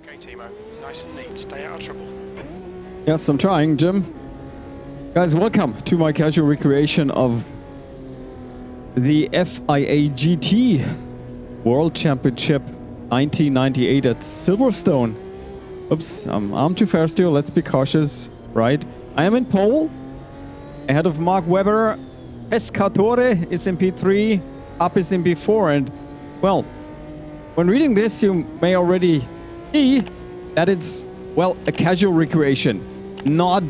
Okay, Timo. Nice and neat. Stay out of trouble. Yes, I'm trying, Jim. Guys, welcome to my casual recreation of the FIA GT World Championship 1998 at Silverstone. Oops, I'm too fast here. Let's be cautious, right? I am in pole, ahead of Mark Webber. Pescatore is in P3, Up is in P4, and, well, when reading this, you may already see that it's, well, a casual recreation, not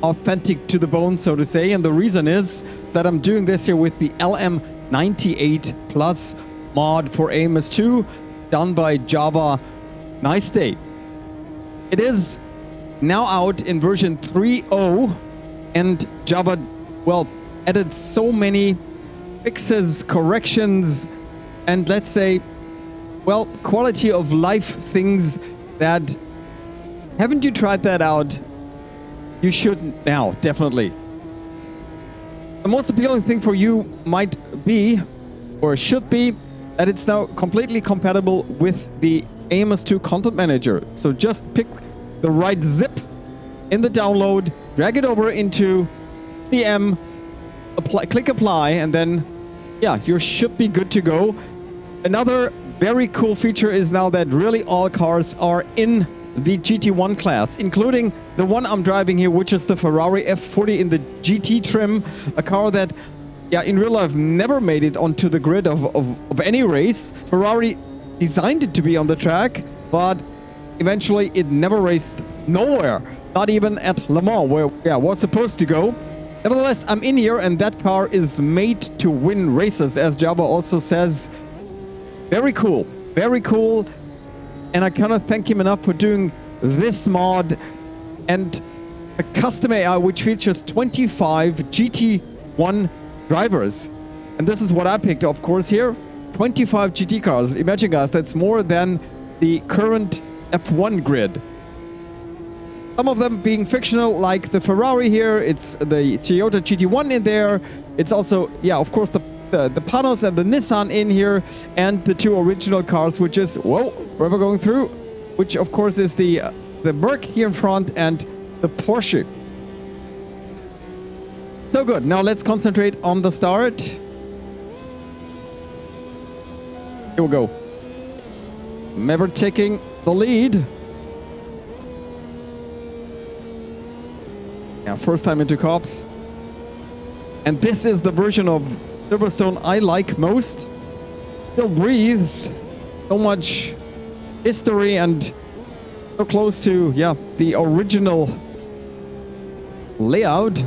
authentic to the bone, so to say. And the reason is that I'm doing this here with the LM98 Plus mod for AMS2, done by Javaniceday. It is now out in version 3.0, and Java, well, added so many fixes, corrections, and let's say, well, quality of life things that, haven't you tried that out? You should now, definitely. The most appealing thing for you might be, or should be, that it's now completely compatible with the AMS2 Content Manager. So just pick the right zip in the download, drag it over into CM, click apply, and then, yeah, you should be good to go. Another very cool feature is now that really all cars are in the GT1 class, including the one I'm driving here, which is the Ferrari F40 in the GT trim, a car that, yeah, in real life never made it onto the grid of any race. Ferrari designed it to be on the track, but eventually it never raced nowhere, not even at Le Mans, where, yeah, was supposed to go. Nevertheless, I'm in here, and that car is made to win races, as Java also says. Very cool, very cool. And I cannot thank him enough for doing this mod and a custom AI which features 25 GT1 drivers. And this is what I picked, of course, here. 25 GT cars. Imagine, guys, that's more than the current F1 grid. Some of them being fictional, like the Ferrari here. It's the Toyota GT1 in there. It's also, yeah, of course, the Panos and the Nissan in here, and the two original cars, which is, whoa, where we're going through, which of course is the Merc here in front and the Porsche. So good. Now let's concentrate on the start. Here we go. Maverick taking the lead. Yeah, first time into cops. And this is the version of Silverstone I like most. Still breathes. So much history and so close to, yeah, the original layout.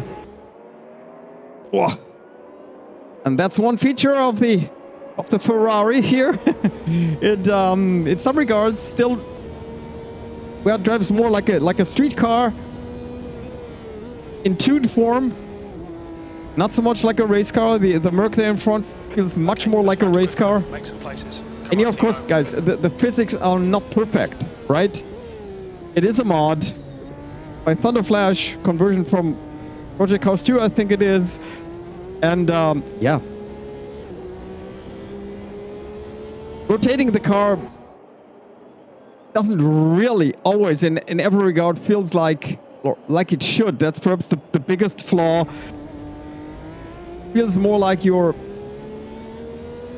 Whoa. And that's one feature of the Ferrari here. It in some regards still, well, drives more like a street car in tuned form. Not so much like a race car. The Merc there in front feels much more like a race car. Make some places. And yeah, of course, guys, the physics are not perfect, right? It is a mod by Thunderflash, conversion from Project Cars 2, I think it is. And yeah. Rotating the car doesn't really always, in every regard, feels like it should. That's perhaps the biggest flaw. Feels more like you're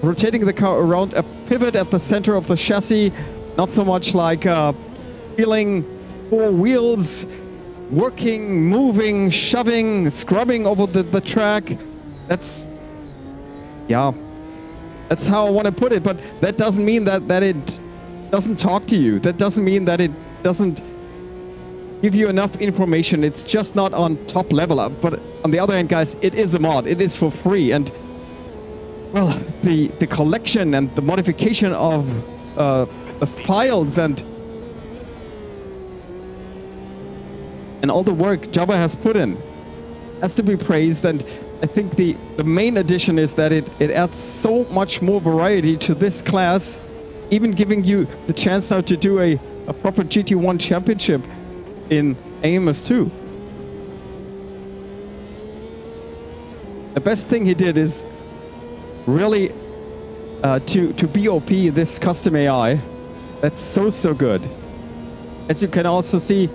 rotating the car around a pivot at the center of the chassis, not so much like feeling four wheels working, moving, shoving, scrubbing over the track. That's, yeah, that's how I want to put it. But that doesn't mean that it doesn't talk to you. That doesn't mean that it doesn't give you enough information. It's just not on top level. But on the other hand, guys, it is a mod. It is for free. And, well, the collection and the modification of the files and all the work Java has put in has to be praised. And I think the main addition is that it adds so much more variety to this class, even giving you the chance now to do a proper GT1 championship in AMS2. The best thing he did is really to BOP this custom AI. That's so good. as you can also see,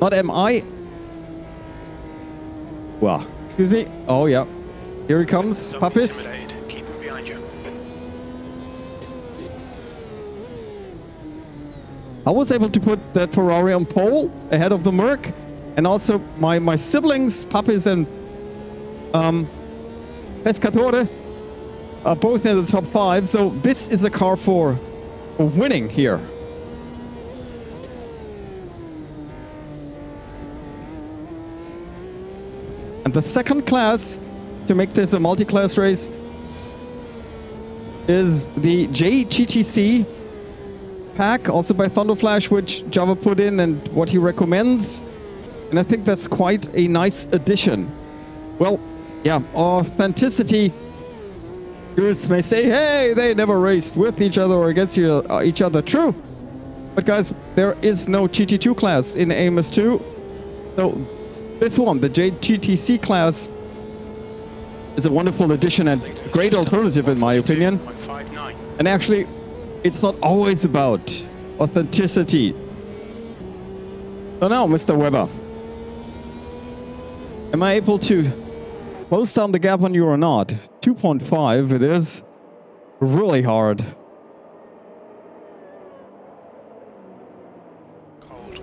not am I. Well, excuse me. Oh, yeah. Here he comes, Don't be puppies. intimidated. Keep him behind you. I was able to put that Ferrari on pole ahead of the Merc. And also my siblings, puppies and Pescatore, are both in the top 5. So this is a car for winning here. And the second class to make this a multi-class race is the JGTC pack, also by Thunderflash, which Java put in and what he recommends. And I think that's quite a nice addition. Well, yeah, authenticity. Viewers may say, hey, they never raced with each other or against each other. True. But guys, there is no GT2 class in AMS2. So this one, the JGTC class, is a wonderful addition and great alternative in my opinion. And actually, it's not always about authenticity. So now, Mr. Weber, am I able to close down the gap on you or not? 2.5, it is really hard. Cold.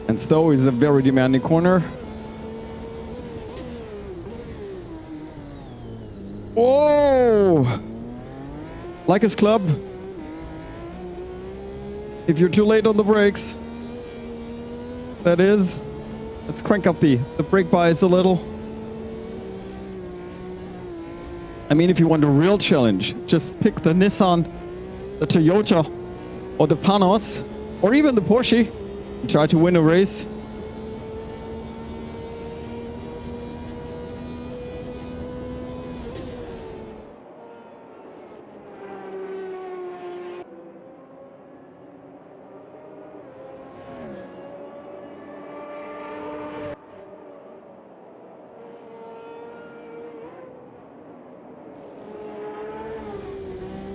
And Stowe is a very demanding corner. Whoa! Like his club. If you're too late on the brakes. That is. Let's crank up the brake bias a little. I mean, if you want a real challenge, just pick the Nissan, the Toyota, or the Panos, or even the Porsche, and try to win a race.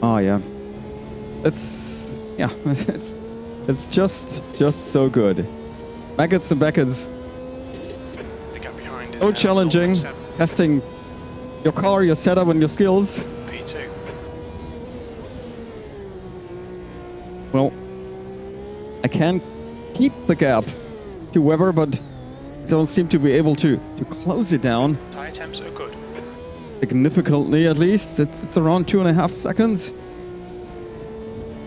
Oh yeah, it's it's just so good. Maggots and Beckett's. The gap behind is So now challenging, 0.7. testing your car, your setup, and your skills. P2. Well, I can keep the gap to Weber, but I don't seem to be able to close it down. Tyre temps are good. Significantly, at least. It's around 2.5 seconds.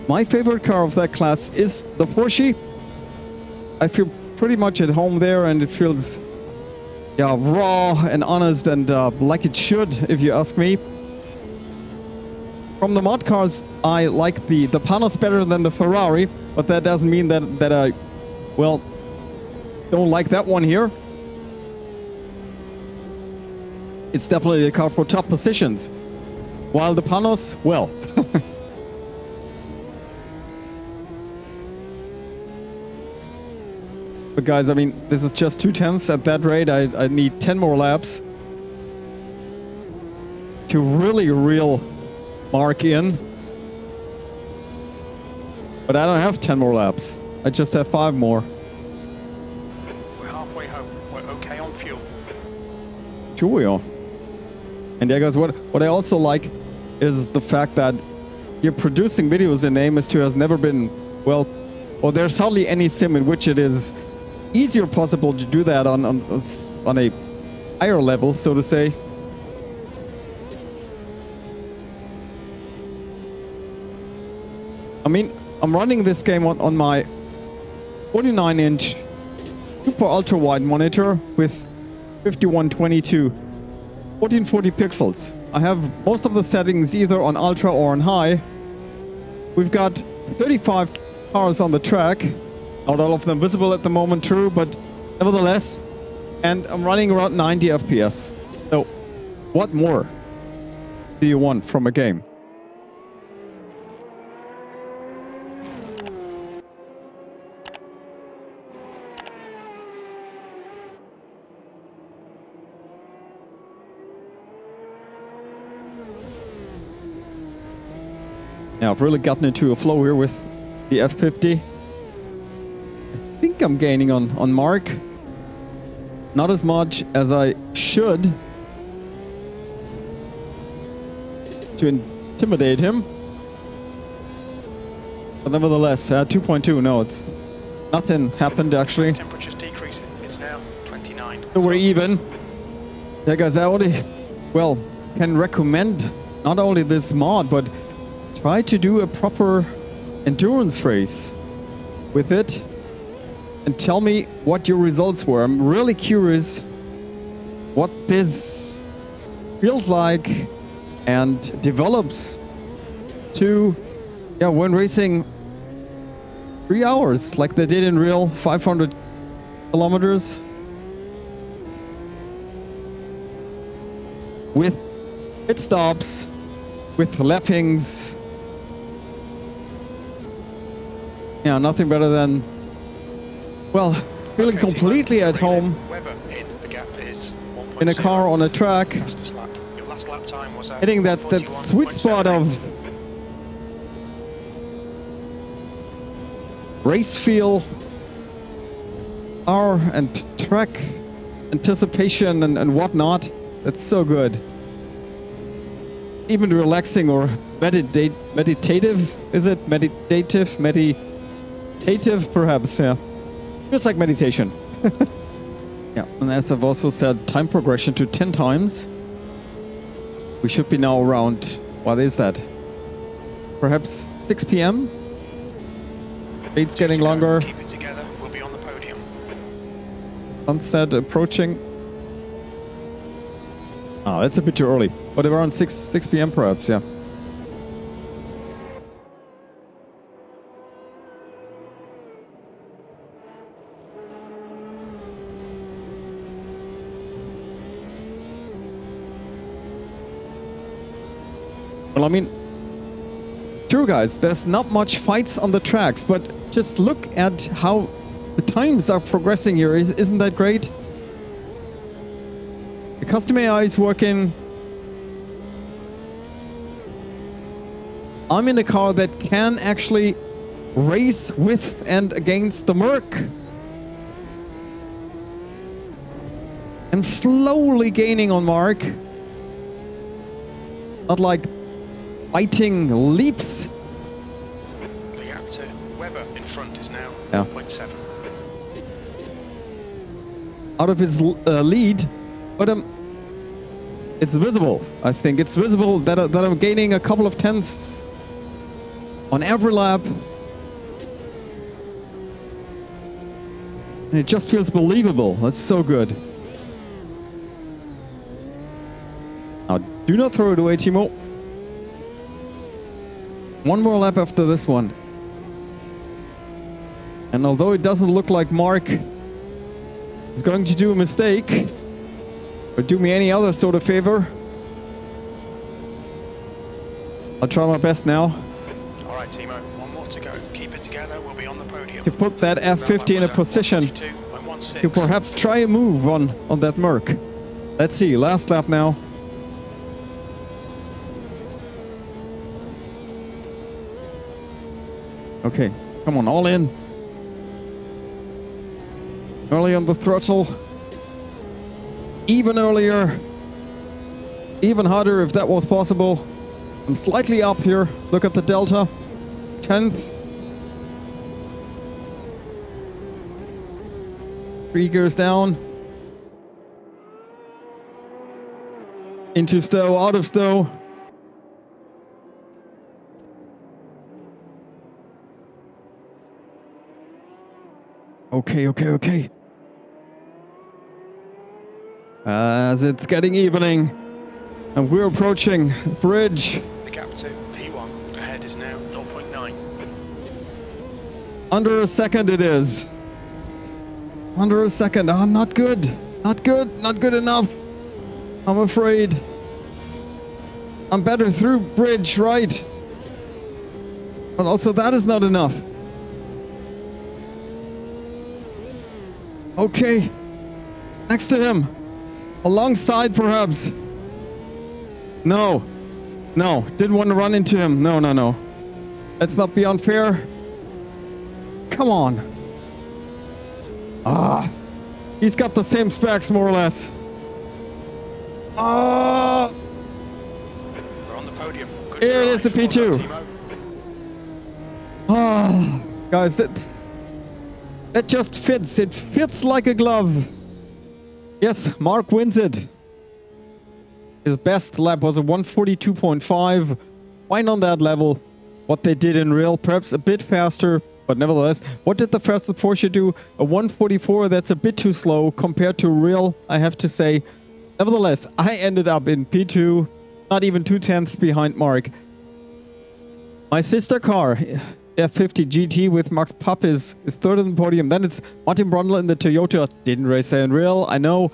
My favorite car of that class is the Porsche. I feel pretty much at home there, and it feels, yeah, raw and honest and like it should, if you ask me. From the mod cars, I like the Panos better than the Ferrari, but that doesn't mean that I, well, don't like that one here. It's definitely a car for top positions. While the Panos, well. But guys, I mean, this is just 2/10 at that rate. I need 10 more laps to really reel Mark in. But I don't have 10 more laps. I just have 5 more. We're halfway home. We're okay on fuel. Sure we are. And yeah, guys, what I also like is the fact that you're producing videos in AMS2 has never been, well, or there's hardly any sim in which it is easier possible to do that on a higher level, so to say. I mean, I'm running this game on my 49-inch super ultra wide monitor with 5122 1440 pixels. I have most of the settings either on ultra or on high. We've got 35 cars on the track. Not all of them visible at the moment, true, but nevertheless. And I'm running around 90 FPS. So, what more do you want from a game? Yeah, I've really gotten into a flow here with the F50. I think I'm gaining on Mark. Not as much as I should to intimidate him. But nevertheless, 2.2, no, it's nothing happened actually. Temperature's decreasing. It's now 29. So we're even. Yeah, guys, I only, well, can recommend not only this mod, but try to do a proper endurance race with it and tell me what your results were. I'm really curious what this feels like and develops to, yeah, when racing 3 hours like they did in real 500 kilometers with pit stops, with lappings. Yeah, nothing better than, well, feeling completely at home in a car on a track, hitting that sweet spot of race feel, hour and track anticipation and whatnot. That's so good. Even relaxing or meditative, is it? Meditative perhaps, yeah. Feels like meditation. Yeah, and as I've also said, time progression to 10 times. We should be now around, what is that? Perhaps 6 p.m.? It's getting longer. Keep it together, we'll be on the podium. Sunset approaching. Oh, that's a bit too early. But around 6 p.m. perhaps, yeah. Well, I mean, true guys, there's not much fights on the tracks, but just look at how the times are progressing here. Isn't that great? The custom AI is working. I'm in a car that can actually race with and against the Merc. I'm slowly gaining on Mark. Not like biting leaps. The gap to Webber in front is now 0.7. Out of his lead, but it's visible. I think it's visible that I'm gaining a couple of tenths on every lap. And it just feels believable. That's so good. Now, do not throw it away, Timo. One more lap after this one. And although it doesn't look like Mark is going to do a mistake or do me any other sort of favor, I'll try my best now. All right, Timo, one more to go. Keep it together, we'll be on the podium. To put that F50 in a position to perhaps try a move on that Merc. Let's see, last lap now. Okay, come on, all in. Early on the throttle. Even earlier. Even harder if that was possible. I'm slightly up here. Look at the delta. 10th. 3 gears down. Into stow, out of stow. Okay. As it's getting evening, and we're approaching bridge. The gap to P1 ahead is now 0.9. Under a second it is. Under a second. Ah, not good. Not good enough. I'm afraid. I'm better through bridge, right? But also that is not enough. Okay. Next to him. Alongside, perhaps. No. Didn't want to run into him. No. Let's not be unfair. Come on. Ah. He's got the same specs, more or less. Ah. We're on the podium. Good Here it try. is, the Well done, P2. Timo. Ah. Guys, that just fits. It fits like a glove. Yes, Mark wins it. His best lap was a 142.5. Fine on that level. What they did in real, perhaps a bit faster, but nevertheless, what did the fastest Porsche do? A 144, that's a bit too slow compared to real, I have to say. Nevertheless, I ended up in P2, not even 2/10 behind Mark. My sister car, F50 GT with Max Papp is third on the podium. Then it's Martin Brundle in the Toyota. Didn't race there in real, I know.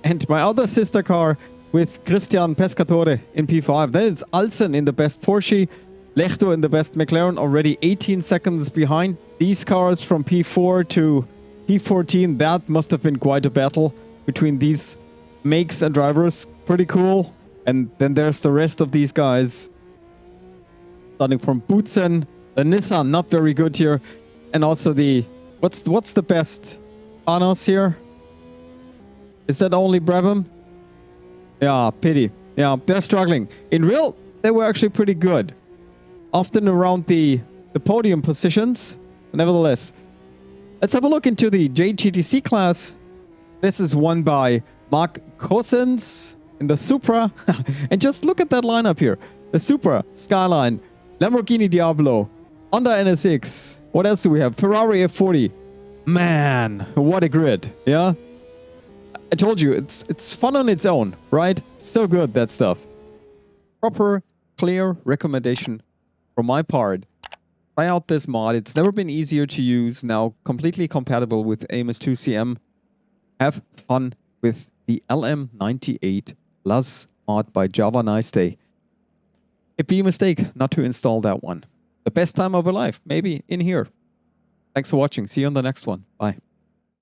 And my other sister car with Christian Pescatore in P5. Then it's Alsen in the best Porsche. Lechto in the best McLaren, already 18 seconds behind these cars from P4 to P14. That must have been quite a battle between these makes and drivers. Pretty cool. And then there's the rest of these guys. Starting from Boutsen, the Nissan, not very good here. And also the... What's the best? Anos here? Is that only Brabham? Yeah, pity. Yeah, they're struggling. In real, they were actually pretty good. Often around the podium positions. Nevertheless, let's have a look into the JGTC class. This is won by Mark Cousins in the Supra. And just look at that lineup here. The Supra, Skyline, Lamborghini Diablo, Honda NSX. What else do we have? Ferrari F40. Man, what a grid. Yeah? I told you, it's fun on its own, right? So good, that stuff. Proper, clear recommendation from my part. Try out this mod. It's never been easier to use. Now completely compatible with AMS2CM. Have fun with the LM98 Plus mod by Javaniceday. It'd be a mistake not to install that one. The best time of your life, maybe in here. Thanks for watching. See you on the next one. Bye.